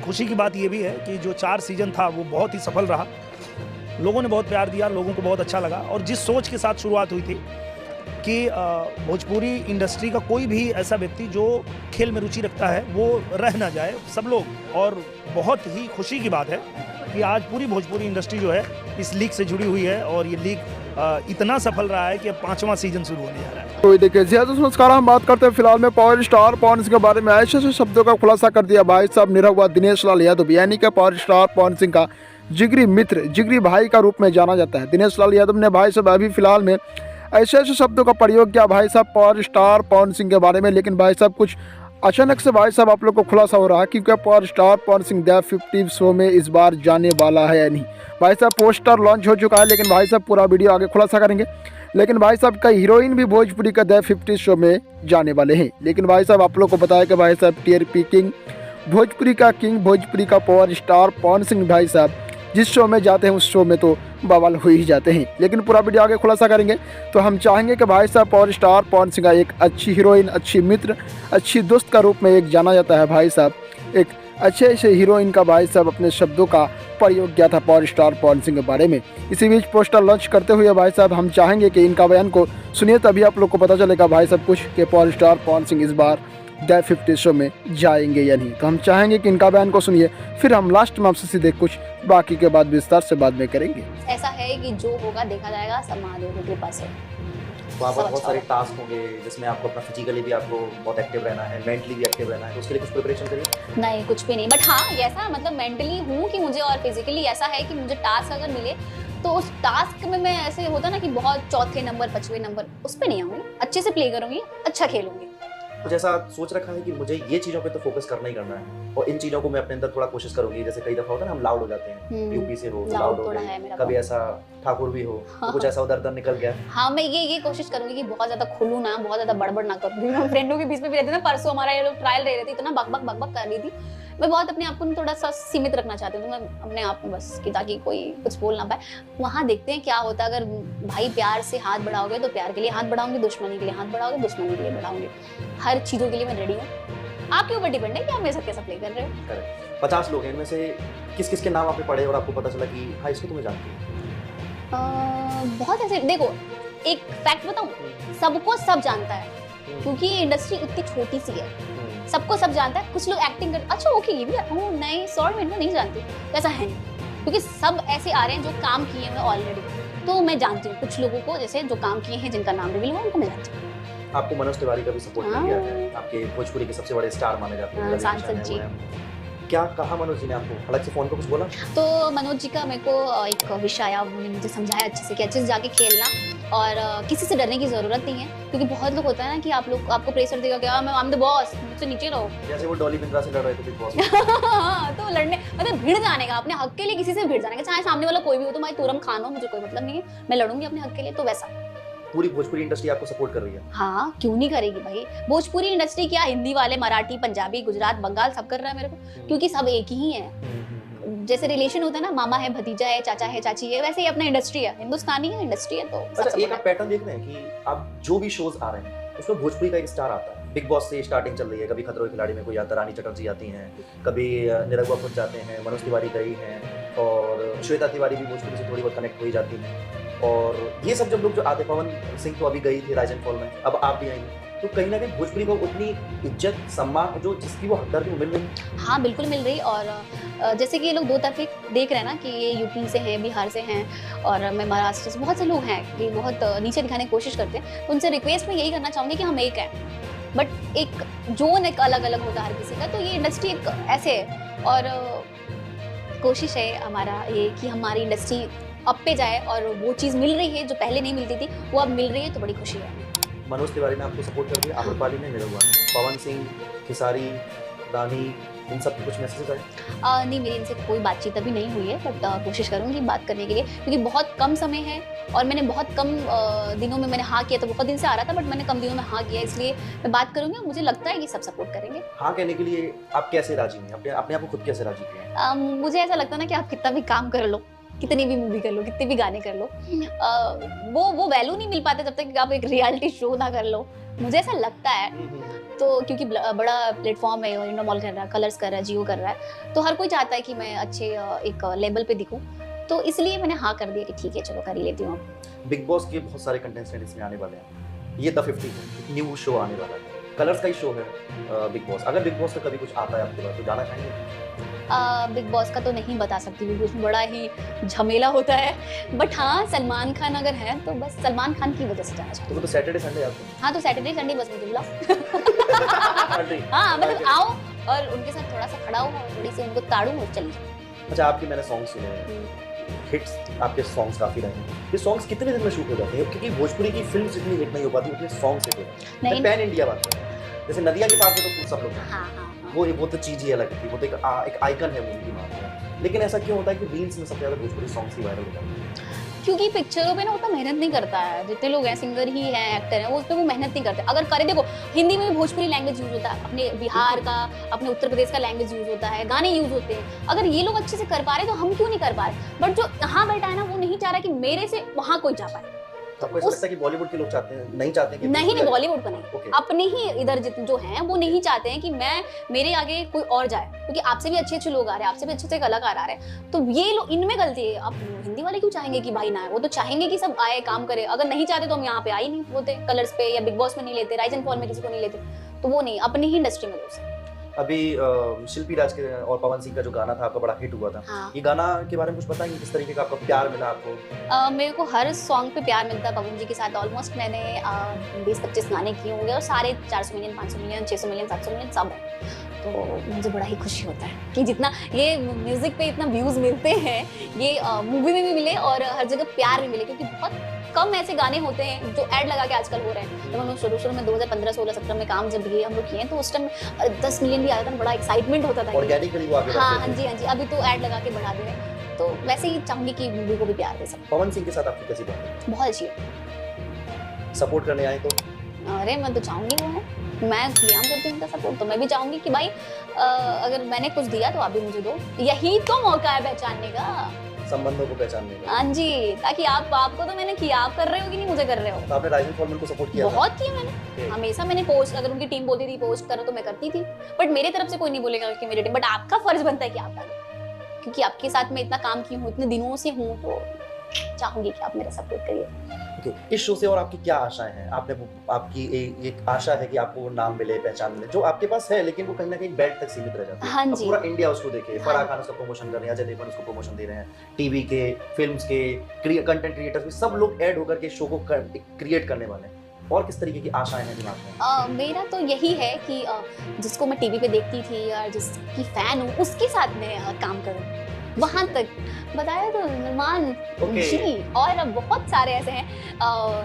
खुशी की बात ये भी है कि जो 4 सीज़न था वो बहुत ही सफल रहा। लोगों ने बहुत प्यार दिया, लोगों को बहुत अच्छा लगा और जिस सोच के साथ शुरुआत हुई थी कि भोजपुरी इंडस्ट्री का कोई भी ऐसा व्यक्ति जो खेल में रुचि रखता है वो रह ना जाए, सब लोग। और बहुत ही खुशी की बात है कि आज पूरी भोजपुरी इंडस्ट्री जो है इस लीग से जुड़ी हुई है और ये लीग इतना सफल रहा है कि अब 5वां सीजन शुरू होने जा रहा है। तो देखिए जी दोस्तों नमस्कार, हम बात करते हैं फिलहाल में पावर स्टार पवन सिंह के बारे में। ऐसे ऐसे शब्दों का खुलासा कर दिया भाई साहब निरहुआ दिनेश लाल यादव, यानी कि पावर स्टार पवन सिंह का जिगरी मित्र, जिगरी भाई का रूप में जाना जाता है। दिनेश लाल यादव ने भाई साहब अभी फिलहाल में ऐसे ऐसे शब्दों का प्रयोग किया भाई साहब पावर स्टार पवन सिंह के बारे में। लेकिन भाई साहब कुछ अचानक से भाई साहब आप लोग को खुलासा हो रहा है कि क्या power star Pawan Singh the 50 show में इस बार जाने वाला है या नहीं। भाई साहब पोस्टर लॉन्च हो चुका है, लेकिन भाई साहब पूरा वीडियो आगे खुलासा करेंगे। लेकिन भाई साहब कई हीरोइन भी भोजपुरी का द 50 शो में जाने वाले हैं। लेकिन भाई साहब आप लोग को बताया कि भाई साहब टीआरपी किंग, भोजपुरी का किंग, भोजपुरी का पावर स्टार पवन सिंह भाई साहब जिस शो में जाते हैं उस शो में तो बवाल हो ही जाते हैं। लेकिन पूरा वीडियो आगे खुलासा करेंगे। तो हम चाहेंगे कि भाई साहब पावर स्टार पवन सिंह का एक अच्छी हीरोइन, अच्छी मित्र, अच्छी दोस्त का रूप में एक जाना जाता है भाई साहब। एक अच्छे अच्छे हीरोइन का भाई साहब अपने शब्दों का प्रयोग किया था पावर स्टार पवन सिंह के बारे में। इसी बीच पोस्टर लॉन्च करते हुए भाई साहब हम चाहेंगे कि इनका बयान को सुनिए, तभी आप लोग को पता चलेगा भाई साहब कुछ कि पावर स्टार पवन सिंह इस बार द 50 शो में जाएंगे या नहीं। तो हम चाहेंगे कि इनका बयान को सुनिए, फिर हम लास्ट में आपसे सीधे कुछ बाकी के बाद विस्तार से बाद में करेंगे। ऐसा है कि जो होगा देखा जाएगा, सब महादेव की कृपा से। वहाँ पर बहुत सारे टास्क होंगे जिसमें आपको अपना फिजिकली भी आपको बहुत एक्टिव रहना है, मेंटली भी एक्टिव रहना है, तो उसके लिए कुछ प्रिपरेशन करिए। नहीं, कुछ भी नहीं, बट हाँ ऐसा मतलब मेंटली हूँ कि मुझे, और फिजिकली ऐसा है कि मुझे टास्क अगर मिले तो उस टास्क में मैं ऐसे होता ना कि बहुत चौथे नंबर 5वें नंबर उस पर नहीं आऊँगी, अच्छे से प्ले करूँगी, अच्छा खेलूंगी। कुछ ऐसा सोच रखा है कि मुझे ये चीज़ों पे तो फोकस करना ही करना है और इन चीज़ों को मैं अपने अंदर थोड़ा कोशिश करूंगी। जैसे कई दफा होता है ना हम लाउड हो जाते हैं, यूपी से हो लाउड हो गए, कभी ऐसा ठाकुर भी हो तो कुछ ऐसा उधर निकल गया। हाँ मैं ये कोशिश करूंगी कि बहुत ज्यादा खुलूं ना, बहुत ज्यादा बड़बड़ ना करूं। हम फ्रेंडों के बीच में भी रहते ना, परसों हमारा ये लोग ट्रायल रह रहे थे, इतना बक बक कर रही थी। मैं बहुत अपने आप को थोड़ा सा सीमित रखना चाहती हूँ, तो मैं अपने आप में बस कि ताकि कोई कुछ बोल ना पाए। वहाँ देखते हैं क्या होता है। अगर भाई प्यार से हाथ बढ़ाओगे तो प्यार के लिए हाथ बढ़ाऊंगी, दुश्मनी के लिए हाथ बढ़ाओगे दुश्मनी के लिए बढ़ाऊंगी। हर चीज़ों के लिए मैं रेडी हूँ। आपके ऊपर डिपेंड है कि आप मेरे साथ कैसा प्ले कर रहे हो। 50 लोग हैं, इनमें से किस किस के नाम आपने पढ़े और आपको पता चला कि हाँ इसको तुम्हें जानती हो? बहुत ऐसे, देखो एक फैक्ट बताऊँ, सबको सब जानता है क्योंकि ये इंडस्ट्री उतनी छोटी सी है, सबको सब जानता है। कुछ लोग एक्टिंग कर, अच्छा ओके ये भी ओह नहीं सॉरी मैं नहीं जानती, ऐसा है क्योंकि सब ऐसे आ रहे हैं जो काम किए हैं ऑलरेडी, तो मैं जानती हूँ कुछ लोगों को, जैसे जो काम किए हैं जिनका नाम रिवील हुआ उनको मैं जानती हूँ। आपको मनोज तिवारी का भी सपोर्ट किया है, आपके भोजपुरी के सबसे बड़े स्टार माने जाते हैं सांसद जी। क्या कहा मनोज जी ने आपको, अलग से फोन पे कुछ बोला? तो मनोज जी का मेरे को एक विषय आया, उन्होंने मुझे समझाया अच्छे से कि अच्छे से जाके खेलना और किसी से डरने की जरूरत नहीं है। क्योंकि बहुत लोग होता है ना कि आप लोग आपको प्रेशर देगा क्या, मैं आई एम द बॉस, मुझसे नीचे रहो, जैसे वो डॉली बिंद्रा से लड़ रहे थे बिग बॉस। हाँ, तो लड़ने मतलब भिड़ जाने का, अपने हक के लिए किसी से भिड़ जाने का, चाहे सामने वाला कोई भी हो, तो मैं तुरम खान हो, मुझे कोई मतलब नहीं है, मैं लड़ूंगी अपने हक के लिए। तो वैसा पूरी भोजपुरी इंडस्ट्री आपको सपोर्ट कर रही है? हाँ क्यों नहीं करेगी भाई। भोजपुरी इंडस्ट्री क्या, हिंदी वाले, मराठी, पंजाबी, गुजरात, बंगाल सब कर रहा है मेरे को, क्योंकि सब एक ही है। जैसे रिलेशन होता है ना, मामा है भतीजा है, चाचा है चाची है, वैसे ही अपना इंडस्ट्री है, हिंदुस्तानी है इंडस्ट्री है। तो अच्छा एक आप पैटर्न देख रहे हैं कि अब जो भी शोज आ रहे हैं उसमें भोजपुरी का एक स्टार आता है। बिग बॉस से स्टार्टिंग चल रही है, कभी खतरों के खिलाड़ी में कोई आता, रानी चटर्जी आती हैं, कभी निरहुआ खुद जाते हैं, मनोज तिवारी गई हैं और श्वेता तिवारी भी भोजपुरी से थोड़ी बहुत कनेक्ट हो ही जाती हैं। और ये सब जब लोग जो आते, पवन सिंह तो अभी गई थी राइज एंड फॉल में, अब आप भी आएंगे, तो कहीं ना कहीं भोजपुरी को उतनी इज्जत सम्मान जो जिसकी वो हकदार थी वो मिल रही। हाँ बिल्कुल मिल रही। और जैसे कि ये लोग दो तरफे देख रहे हैं ना कि ये यूपी से हैं, बिहार से हैं और मैं महाराष्ट्र से, बहुत से लोग हैं कि बहुत नीचे दिखाने की कोशिश करते हैं। तो उनसे रिक्वेस्ट मैं यही करना चाहूँगी कि हम एक हैं, बट एक जोन एक अलग अलग होता है हर किसी का। तो ये इंडस्ट्री एक ऐसे है और कोशिश है हमारा ये कि हमारी इंडस्ट्री अब पे जाए और वो चीज़ मिल रही है जो पहले नहीं मिलती थी, वो अब मिल रही है, तो बड़ी खुशी है। मनोज तिवारी ने आपको सपोर्ट कर दिया, आम्रपाली ने, निरहुआ ने, पवन सिंह, खेसारी, रानी, इन सब कुछ मैसेजेस आए? नहीं मेरी इनसे कोई बातचीत अभी नहीं हुई है, बट कोशिश करूँगी बात करने के लिए, क्योंकि बहुत कम समय है और मैंने बहुत कम दिनों में मैंने हाँ किया था। बहुत दिन से आ रहा था बट मैंने कम दिनों में हाँ किया, इसलिए मैं बात करूँगी। मुझे लगता है कि सब सपोर्ट करेंगे। हाँ कहने के लिए आप कैसे राजी हैं, अपने आप को खुद कैसे राजी किया? मुझे ऐसा लगता है ना कि आप कितना भी काम कर लो, कितनी भी मूवी कर लो, कितने भी गाने कर लो, वो वैल्यू नहीं मिल पाते जब तक आप एक रियलिटी शो ना कर लो। मुझे ऐसा लगता है। तो क्योंकि बड़ा प्लेटफॉर्म है, इंडो मॉल कर रहा है, कलर्स कर रहा है, जियो कर रहा है, तो हर कोई चाहता है कि मैं अच्छे एक लेवल पे दिखूं, तो इसलिए मैंने हाँ कर दिया कि ठीक है चलो कर ही लेती हूँ। बिग बॉस के बहुत सारे कंटेस्टेंट इसमें आने वाले हैं, ये द 50 है, न्यू शो आने वाला है, कलर्स का ही शो है बिग बॉस। अगर बिग बॉस का कभी कुछ आता है आपके पास तो जाना चाहेंगे? बिग बॉस का तो नहीं बता सकती क्योंकि उसमें बड़ा ही झमेला होता है, बट हाँ सलमान खान अगर है तो बस सलमान खान की वजह से जाना चाहती हूँ। तो सैटरडे संडे आपको? हाँ तो सैटरडे संडे बस मुझे बुलाओ। हाँ मतलब आओ और उनके साथ थोड़ा सा खड़ा हो और थोड़ी सी उनको ताड़ू और चली जाओ। अच्छा, आपके मैंने सॉन्ग सुने हैं, हिट्स आपके सॉन्ग्स काफी रहे हैं, ये सॉन्ग्स कितने दिन में शूट हो जाते हैं? क्योंकि भोजपुरी की फिल्म जितनी हिट नहीं हो पाती उतने सॉन्ग्स हिट हो जाते हैं। नहीं पैन इंडिया बात कर रहा हूं, जैसे नदिया के पार में तो सब लोग हाँ हाँ हाँ। वो तो चीज ही अलग थी, वो तो एक आइकन है मूवी की मार में। लेकिन ऐसा क्यों होता है कि रील्स में सबसे ज्यादा भोजपुरी सॉन्ग्स ही वायरल हो जाते हैं? क्योंकि पिक्चरों पे ना उतना मेहनत नहीं करता है, जितने लोग हैं सिंगर ही हैं, एक्टर हैं, वो उस पे वो मेहनत नहीं करते। अगर करे, देखो हिंदी में भी भोजपुरी लैंग्वेज यूज होता है, अपने बिहार का, अपने उत्तर प्रदेश का लैंग्वेज यूज होता है, गाने यूज होते हैं। अगर ये लोग अच्छे से कर पा रहे तो हम क्यों नहीं कर पा रहे? बट जो यहाँ बैठा है ना वो नहीं चाह रहा कि मेरे से वहाँ कोई जा पाए। तो आपको ऐसा लगता है कि बॉलीवुड के लोग चाहते हैं, नहीं चाहते कि नहीं बॉलीवुड का नहीं, Okay. अपने ही इधर जितने जो हैं वो नहीं चाहते हैं कि मैं मेरे आगे कोई और जाए, क्योंकि आपसे भी अच्छे अच्छे लोग आ रहे हैं, आपसे भी अच्छे अच्छे कलाकार आ रहे हैं, तो ये लोग इनमें गलती है। आप हिंदी वाले क्यों चाहेंगे कि भाई ना आए? वो तो चाहेंगे कि सब आए काम करे। अगर नहीं चाहते तो हम यहाँ पे आ ही नहीं होते, कलर्स पे या बिग बॉस में नहीं लेते, राइज एंड फॉल में किसी को नहीं लेते, तो वो नहीं, अपनी ही इंडस्ट्री में दोस्त। अभी शिल्पी राज के और पवन सिंह का जो गाना था आपका बड़ा हिट हुआ था, हाँ। ये गाना के बारे में कुछ बताएंगे, किस तरीके का आपका प्यार मिला आपको? मेरे को हर सॉन्ग पे प्यार मिलता है पवन जी के साथ। ऑलमोस्ट मैंने 20-25 गाने किए होंगे और सारे 400 मिलियन, 500 मिलियन, 600 मिलियन, 700 मिलियन सब है। तो मुझे बड़ा ही खुशी होता है कि जितना ये म्यूजिक पे इतना व्यूज मिलते हैं, ये मूवी में भी मिले और हर जगह प्यार भी मिले, क्योंकि बहुत कम ऐसे गाने होते हैं जो ऐड लगा के आजकल हो रहे हैं। जब हम लोग शुरू में 2015, 16, 17 में काम जब ये हम लोग किए तो उस टाइम 10 मिलियन भी आया था, बड़ा एक्साइटमेंट होता था। ऑर्गेनिकली वो आगे हाँ बढ़ते थे। हाँ जी, अभी तो ऐड लगा के बढ़ा दे रहे हैं। तो वैसे ही चाहूंगी कि मूवी को भी प्यार दे सकते। पवन सिंह के साथ आपकी कैसी बात है? बहुत अच्छी है। सपोर्ट करने आए तो? अरे मैं तो चाहूंगी वो है, मैं क्लियर करती हूँ उनका सपोर्ट, तो मैं भी चाहूंगी कि भाई अगर मैंने कुछ दिया तो आप भी मुझे दो। यही तो मौका है पहचानने का, संबंधों को पहचानने का। हाँ जी, ताकि आपको तो मैंने किया, आप कर रहे हो कि नहीं मुझे कर रहे हो। तो आपने राइजिंग फॉर्मन को सपोर्ट किया? बहुत किया मैंने, हमेशा मैंने पोस्ट, अगर उनकी टीम बोलती थी पोस्ट करो तो मैं करती थी, बट मेरे तरफ से कोई नहीं बोलेगा कि मेरी टीम, बट आपका फर्ज बनता है कि आप डालो, क्योंकि आपके साथ मैं इतना काम की हूँ, इतने दिनों से हूँ, तो चाहूंगी कि आप मेरा सपोर्ट करिए। Okay. इस शो से और आपकी क्या आशाएं हैं? आपकी एक आशा है कि आपको वो नाम मिले, पहचान मिले, जो आपके पास है, लेकिन वो कहीं ना कहीं बेल्ट तक सीमित रह जाती है। हाँ अब जी। पूरा इंडिया उसको देखे, हाँ। फराह खान उसका प्रमोशन कर रहे हैं, अजय देवगन उसको प्रमोशन दे रहे हैं, टीवी के, फिल्म्स के, कंटेंट क्रिएटर्स भी सब लोग ऐड होकर के शो को क्रिएट करने वाले हैं। और किस तरीके की आशाएं हैं दिमाग में? मेरा तो यही है कि जिसको मैं टीवी पे देखती थी या जिसकी फैन हूँ उसके साथ मैं काम करूँ, वहां तक बताया तो सलमान जी, और अब बहुत सारे ऐसे हैं।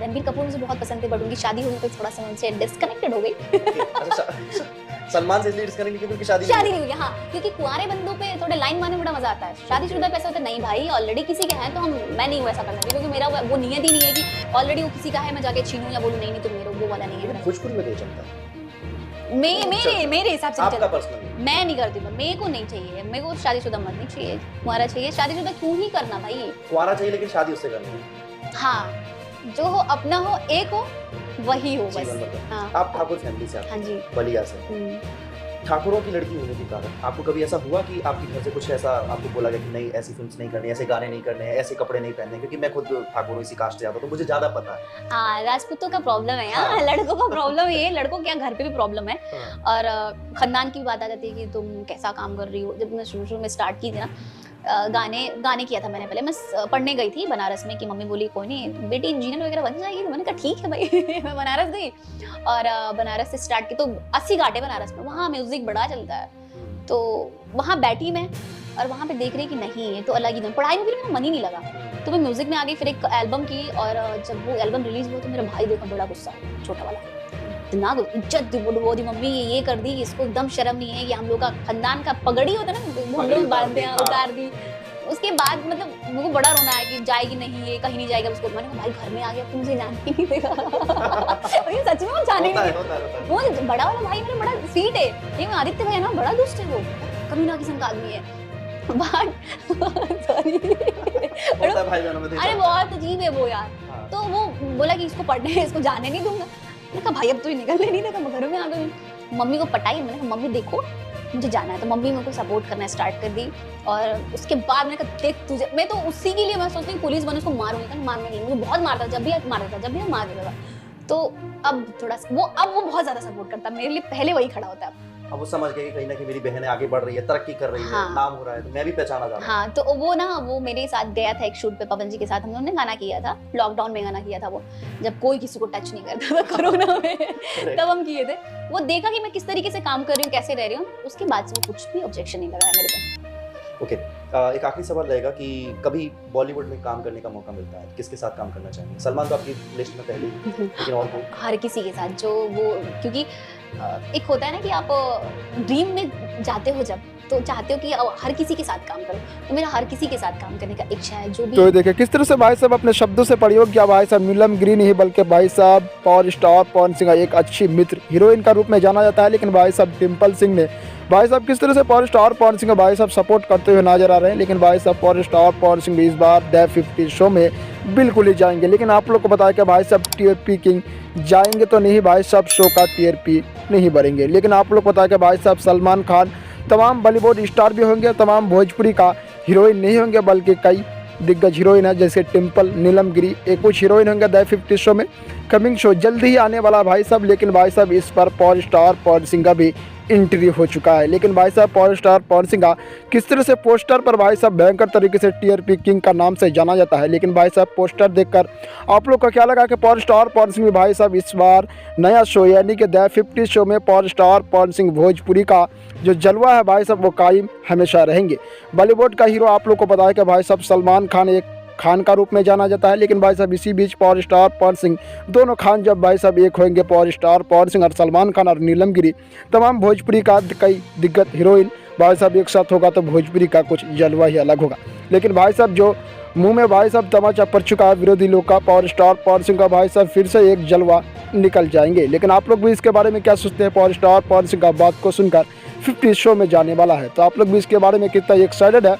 रणबीर कपूर मुझे बहुत पसंद थे, बट उनकी शादी हुई तो थोड़ा सा उनसे डिस्कनेक्टेड हो गई। सलमान से इसलिए डिस्कनेक्ट क्योंकि उनकी शादी नहीं हुई, हाँ, क्योंकि कुंवारे बंदों पे थोड़े लाइन मारने में बड़ा मजा आता है। शादीशुदा पे ऐसा होता है नहीं भाई ऑलरेडी किसी के हैं तो मैं नहीं हूँ ऐसा करना, क्योंकि मेरा वो नियत ही नहीं है कि ऑलरेडी वो किसी का है मैं जाके छीनूं या बोलूं नहीं तुम मेरे, वो वाला नहीं है। भोजपुरी में नहीं चलता है मेरे हिसाब से आपका पर्सनल? मैं नहीं करती, मेरे को नहीं चाहिए, मेरे को शादीशुदा मत नहीं चाहिए, कुंवारा चाहिए। शादीशुदा क्यों ही करना भाई? कुंवारा चाहिए लेकिन शादी उससे करनी है। हाँ, जो हो अपना हो, एक हो, वही हो बस। हाँ। आप ठाकुर फैमिली से, हाँ जी, बलिया से, ठाकुरों की लड़की होने के कारण आपको कभी ऐसा हुआ कि आपके घर से कुछ ऐसा आपको बोला गया कि नहीं ऐसी फिल्म्स नहीं करनी, ऐसे गाने नहीं करने, ऐसे कपड़े नहीं पहनने? क्योंकि मैं खुद ठाकुरों इसी कास्ट से आता तो मुझे ज्यादा पता है। हाँ, राजपूतों का प्रॉब्लम है यार। हाँ। लड़कों का प्रॉब्लम है, लड़कों के यहाँ घर पे भी प्रॉब्लम है। हाँ। और खानदान की बात आ जाती है कि तुम कैसा काम कर रही हो। जब मैं शुरू में स्टार्ट की थी ना, गाने किया था मैंने पहले, मैं पढ़ने गई थी बनारस में, कि मम्मी बोली कोई नहीं बेटी इंजीनियर वगैरह बन जाएगी, तो मैंने कहा ठीक है भाई। मैं बनारस गई और बनारस से स्टार्ट की, तो 80 घाटे बनारस में, वहाँ म्यूजिक बड़ा चलता है, तो वहाँ बैठी मैं और वहाँ पे देख रही कि नहीं ये तो अलग ही, पढ़ाई में फिर मेरा मन ही नहीं लगा, तो मैं म्यूजिक में आ गई। फिर एक एल्बम की, और जब वो एल्बम रिलीज हुआ तो मेरा भाई देखा बड़ा गुस्सा, छोटा वाला, इतना इज्जत वो दी मम्मी ये कर दी, इसको एकदम शर्म नहीं है कि हम लोग का खानदान का पगड़ी होता है ना, हम लोग बांधते हैं, उतार दी। उसके बाद मतलब मुझे बड़ा रोना है कि जाएगी नहीं, ये कहीं नहीं जाएगा उसको। मैंने कहा भाई घर में आ गया तुम मुझे जानती नहीं देगा। सच में वो जाने नहीं, वो बड़ा वाला भाई मेरा बड़ा स्वीट है, ये आदित्य भैया ना बड़ा दुष्ट है, वो कमीना किस्म का आदमी है। सॉरी, अरे बहुत अजीब है वो यार। तो वो बोला कि इसको पढ़ने, इसको जाने नहीं दूंगा। मैंने कहा भाई अब तो ये निकलने नहीं देगा, मैं घर में आ गई। मम्मी को पटाई, मैंने कहा मम्मी देखो मुझे जाना है, तो मम्मी मेरे को सपोर्ट करना स्टार्ट कर दी। और उसके बाद मैंने कहा देख तुझे, मैं तो उसी के लिए मैं सोचती हूँ पुलिस बने उसको मारूंगी, मारने के लिए मुझे बहुत मारता, जब भी मारता था, जब भी मार देता था। तो अब थोड़ा वो बहुत ज्यादा सपोर्ट करता मेरे लिए, पहले वही खड़ा होता है। अब वो समझ गए कि कहीं ना कहीं मेरी बहन आगे बढ़ रही है, तरक्की कर रही है, हाँ। नाम हो रहा है, तो मैं भी पहचाना जा रहा हूँ। हाँ, तो वो मेरे साथ गया था एक शूट पे, पवन जी के साथ हम लोगों ने गाना किया था, लॉकडाउन में गाना किया था वो, जब कोई किसी को टच नहीं करता था कोरोना में, तब हम किए थे। वो देखा कि मैं किस तरीके से काम कर रही हूँ, कैसे रह रही हूँ, उसके बाद से वो कुछ भी ऑब्जेक्शन नहीं लगाया मेरे पे। ओके, एक आखिरी सवाल रहेगा कि कभी बॉलीवुड में काम करने का मौका मिलता है, किसके साथ काम करना चाहेंगे? सलमान तो आपकी लिस्ट में पहले ही, लेकिन और कोई? हर किसी के साथ जो वो, क्योंकि एक होता है ना कि आप ड्रीम में जाते हो जब, तो चाहते हो कि हर किसी के साथ काम करो, तो मेरा हर किसी के साथ काम करने का इच्छा है। जो भी तो देखिए किस तरह से भाई साहब अपने शब्दों से प्रयोग किया भाई साहब नीलम गिरी नहीं बल्कि भाई साहब पावर स्टार पवन सिंह का एक अच्छी मित्र हीरोइन का रूप में जाना जाता है। लेकिन भाई साहब डिम्पल सिंह ने भाई साहब किस तरह से पावर स्टार पवन सिंह भाई साहब सपोर्ट करते हुए नजर आ रहे हैं। लेकिन भाई साहब पावर स्टार पवन सिंह भी इस बार द 50 शो में बिल्कुल ही जाएंगे। लेकिन आप लोग को बताया कि भाई साहब टीआरपी किंग जाएंगे तो नहीं, भाई साहब शो का टीआरपी नहीं भरेंगे। लेकिन आप लोग को बताया कि भाई साहब सलमान खान तमाम बॉलीवुड स्टार भी होंगे, तमाम भोजपुरी का हीरोइन नहीं होंगे, बल्कि कई दिग्गज हीरोइन है जैसे टिम्पल, नीलम गिरी, एक कुछ हीरोइन होंगे द 50 शो में। कमिंग शो जल्दी ही आने वाला भाई साहब। लेकिन भाई साहब इस पर पावर स्टार पवन सिंह का भी एंट्री हो चुका है। लेकिन भाई साहब पावर स्टार पवन सिंह का किस तरह से पोस्टर पर भाई साहब भयंकर तरीके से टीआरपी किंग का नाम से जाना जाता है। लेकिन भाई साहब पोस्टर देखकर आप लोग का क्या लगा कि पावर स्टार पवन सिंह भाई साहब इस बार नया शो यानी कि द 50 शो में पावर स्टार पवन सिंह भोजपुरी का जो जलवा है भाई साहब वो कायम हमेशा रहेंगे। बॉलीवुड का हीरो आप लोग को बताया कि भाई साहब सलमान खान एक खान का रूप में जाना जाता है। लेकिन भाई साहब इसी बीच पावर स्टार पवन सिंह दोनों खान जब भाई साहब एक होंगे, पावर स्टार पवन सिंह और सलमान खान और नीलम गिरी तमाम भोजपुरी का कई दिग्गज हीरोइन भाई साहब एक साथ होगा तो भोजपुरी का कुछ जलवा ही अलग होगा। लेकिन भाई साहब जो मुंह में भाई साहब तमाचा पड़ चुका है विरोधी लोग का, पावर स्टार पवन सिंह का भाई साहब फिर से एक जलवा निकल जाएंगे। लेकिन आप लोग भी इसके बारे में क्या सोचते हैं? पावर स्टार पवन सिंह का बात को सुनकर 50 शो में जाने वाला है, तो आप लोग भी इसके बारे में कितना एक्साइटेड है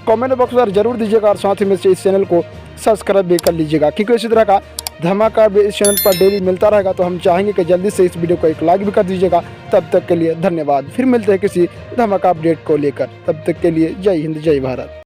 कमेंट बॉक्स में जरूर दीजिएगा। और साथ ही में से इस चैनल को सब्सक्राइब भी कर लीजिएगा, क्योंकि इसी तरह का धमाका भी इस चैनल पर डेली मिलता रहेगा। तो हम चाहेंगे कि जल्दी से इस वीडियो को एक लाइक भी कर दीजिएगा। तब तक के लिए धन्यवाद, फिर मिलते हैं किसी धमाका अपडेट को लेकर। तब तक के लिए जय हिंद जय भारत।